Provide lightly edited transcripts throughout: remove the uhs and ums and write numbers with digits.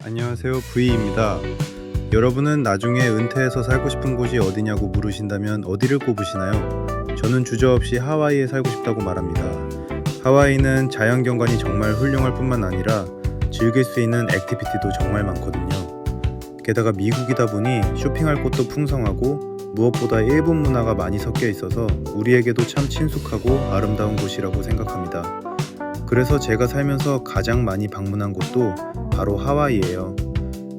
안녕하세요. V입니다. 여러분은 나중에 은퇴해서 살고 싶은 곳이 어디냐고 물으신다면 어디를 꼽으시나요? 저는 주저없이 하와이에 살고 싶다고 말합니다. 하와이는 자연경관이 정말 훌륭할 뿐만 아니라 즐길 수 있는 액티비티도 정말 많거든요. 게다가 미국이다 보니 쇼핑할 곳도 풍성하고 무엇보다 일본 문화가 많이 섞여 있어서 우리에게도 참 친숙하고 아름다운 곳이라고 생각합니다. 그래서 제가 살면서 가장 많이 방문한 곳도 바로 하와이예요.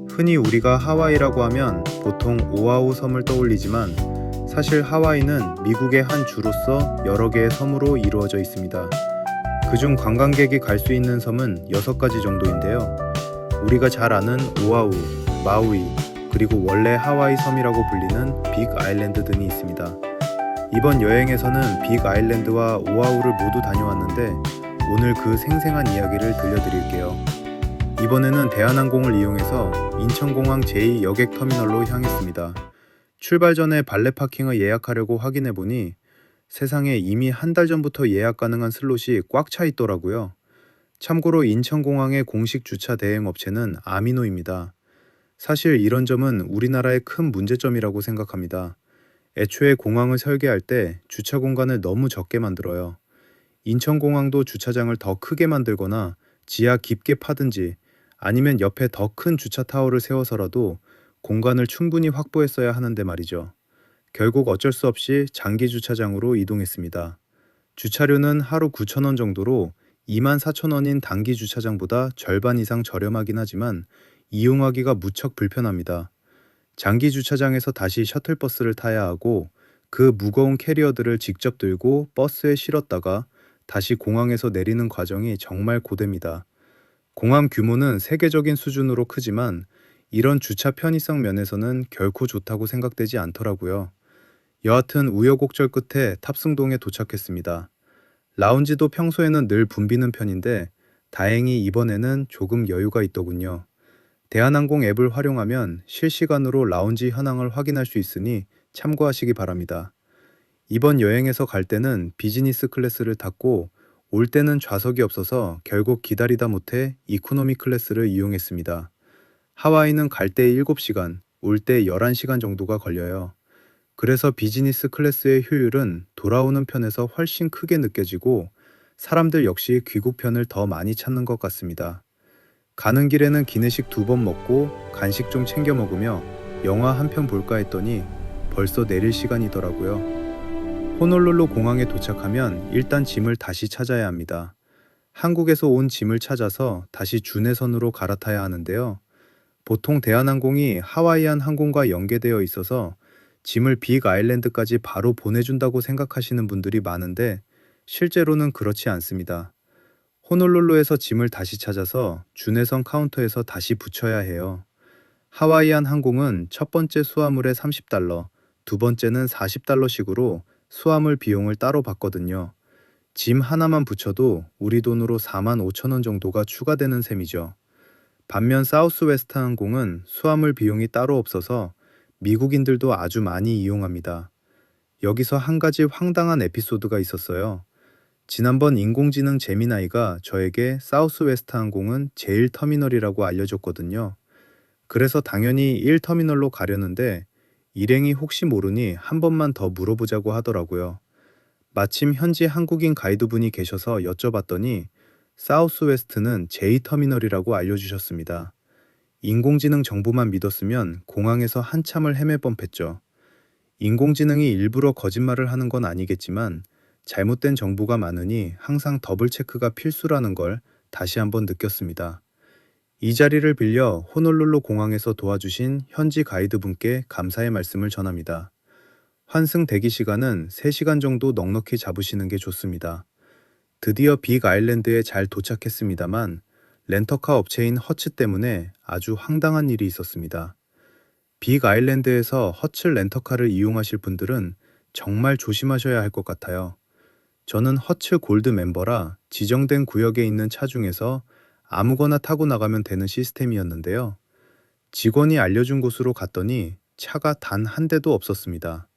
흔히 우리가 하와이라고 하면 보통 오아후 섬을 떠올리지만 사실 하와이는 미국의 한 주로서 여러 개의 섬으로 이루어져 있습니다. 그중 관광객이 갈 수 있는 섬은 6가지 정도인데요. 우리가 잘 아는 오아후, 마우이, 그리고 원래 하와이 섬이라고 불리는 빅 아일랜드 등이 있습니다. 이번 여행에서는 빅 아일랜드와 오아후를 모두 다녀왔는데 오늘 그 생생한 이야기를 들려드릴게요. 이번에는 대한항공을 이용해서 인천공항 제2여객터미널로 향했습니다. 출발 전에 발렛 파킹을 예약하려고 확인해보니 세상에 이미 한 달 전부터 예약 가능한 슬롯이 꽉 차 있더라고요. 참고로 인천공항의 공식 주차 대행 업체는 아미노입니다. 사실 이런 점은 우리나라의 큰 문제점이라고 생각합니다. 애초에 공항을 설계할 때 주차 공간을 너무 적게 만들어요. 인천공항도 주차장을 더 크게 만들거나 지하 깊게 파든지 아니면 옆에 더 큰 주차 타워를 세워서라도 공간을 충분히 확보했어야 하는데 말이죠. 결국 어쩔 수 없이 장기 주차장으로 이동했습니다. 주차료는 하루 9,000원 정도로 24,000원인 단기 주차장보다 절반 이상 저렴하긴 하지만 이용하기가 무척 불편합니다. 장기 주차장에서 다시 셔틀버스를 타야 하고 그 무거운 캐리어들을 직접 들고 버스에 실었다가 다시 공항에서 내리는 과정이 정말 고됩니다. 공항 규모는 세계적인 수준으로 크지만 이런 주차 편의성 면에서는 결코 좋다고 생각되지 않더라고요. 여하튼 우여곡절 끝에 탑승동에 도착했습니다. 라운지도 평소에는 늘 붐비는 편인데 다행히 이번에는 조금 여유가 있더군요. 대한항공 앱을 활용하면 실시간으로 라운지 현황을 확인할 수 있으니 참고하시기 바랍니다. 이번 여행에서 갈 때는 비즈니스 클래스를 탔고 올 때는 좌석이 없어서 결국 기다리다 못해 이코노미 클래스를 이용했습니다. 하와이는 갈 때 7시간, 올 때 11시간 정도가 걸려요. 그래서 비즈니스 클래스의 효율은 돌아오는 편에서 훨씬 크게 느껴지고 사람들 역시 귀국편을 더 많이 찾는 것 같습니다. 가는 길에는 기내식 2번 먹고 간식 좀 챙겨 먹으며 영화 한 편 볼까 했더니 벌써 내릴 시간이더라고요. 호놀룰루 공항에 도착하면 일단 짐을 다시 찾아야 합니다. 한국에서 온 짐을 찾아서 다시 주내선으로 갈아타야 하는데요. 보통 대한항공이 하와이안 항공과 연계되어 있어서 짐을 빅 아일랜드까지 바로 보내준다고 생각하시는 분들이 많은데 실제로는 그렇지 않습니다. 호놀룰루에서 짐을 다시 찾아서 주내선 카운터에서 다시 붙여야 해요. 하와이안 항공은 첫 번째 수화물에 $30, 두 번째는 $40식으로 수화물 비용을 따로 받거든요. 짐 하나만 붙여도 우리 돈으로 45,000원 정도가 추가되는 셈이죠. 반면 사우스웨스트 항공은 수화물 비용이 따로 없어서 미국인들도 아주 많이 이용합니다. 여기서 한 가지 황당한 에피소드가 있었어요. 지난번 인공지능 제미나이가 저에게 사우스웨스트 항공은 제1터미널이라고 알려줬거든요. 그래서 당연히 1터미널로 가려는데 일행이 혹시 모르니 한 번만 더 물어보자고 하더라고요. 마침 현지 한국인 가이드분이 계셔서 여쭤봤더니 사우스웨스트는 제2터미널이라고 알려주셨습니다. 인공지능 정보만 믿었으면 공항에서 한참을 헤맬 뻔했죠. 인공지능이 일부러 거짓말을 하는 건 아니겠지만 잘못된 정보가 많으니 항상 더블 체크가 필수라는 걸 다시 한번 느꼈습니다. 이 자리를 빌려 호놀룰루 공항에서 도와주신 현지 가이드분께 감사의 말씀을 전합니다. 환승 대기 시간은 3시간 정도 넉넉히 잡으시는 게 좋습니다. 드디어 빅 아일랜드에 잘 도착했습니다만 렌터카 업체인 허츠 때문에 아주 황당한 일이 있었습니다. 빅 아일랜드에서 허츠 렌터카를 이용하실 분들은 정말 조심하셔야 할 것 같아요. 저는 허츠 골드 멤버라 지정된 구역에 있는 차 중에서 아무거나 타고 나가면 되는 시스템이었는데요. 직원이 알려준 곳으로 갔더니 차가 단 한 대도 없었습니다.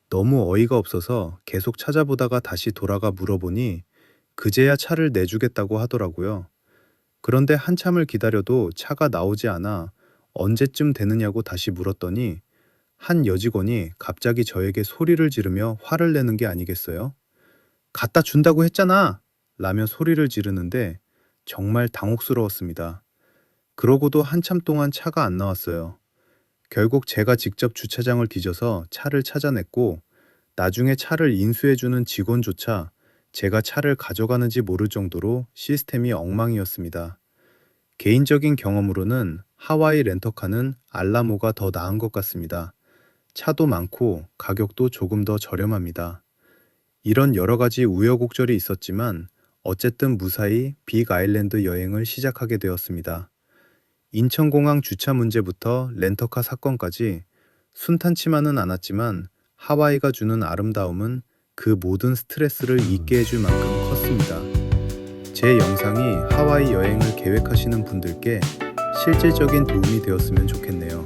너무 어이가 없어서 계속 찾아보다가 다시 돌아가 물어보니 그제야 차를 내주겠다고 하더라고요. 그런데 한참을 기다려도 차가 나오지 않아 언제쯤 되느냐고 다시 물었더니 한 여직원이 갑자기 저에게 소리를 지르며 화를 내는 게 아니겠어요? 갖다 준다고 했잖아! 라며 소리를 지르는데 정말 당혹스러웠습니다. 그러고도 한참 동안 차가 안 나왔어요. 결국 제가 직접 주차장을 뒤져서 차를 찾아냈고 나중에 차를 인수해주는 직원조차 제가 차를 가져가는지 모를 정도로 시스템이 엉망이었습니다. 개인적인 경험으로는 하와이 렌터카는 알라모가 더 나은 것 같습니다. 차도 많고 가격도 조금 더 저렴합니다. 이런 여러 가지 우여곡절이 있었지만 어쨌든 무사히 빅 아일랜드 여행을 시작하게 되었습니다. 인천공항 주차 문제부터 렌터카 사건까지 순탄치만은 않았지만 하와이가 주는 아름다움은 그 모든 스트레스를 잊게 해줄 만큼 컸습니다. 제 영상이 하와이 여행을 계획하시는 분들께 실질적인 도움이 되었으면 좋겠네요.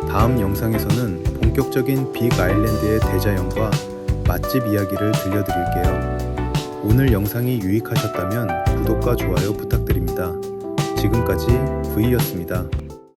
다음 영상에서는 본격적인 빅 아일랜드의 대자연과 맛집 이야기를 들려드릴게요. 오늘 영상이 유익하셨다면 구독과 좋아요 부탁드립니다. 지금까지 V였습니다.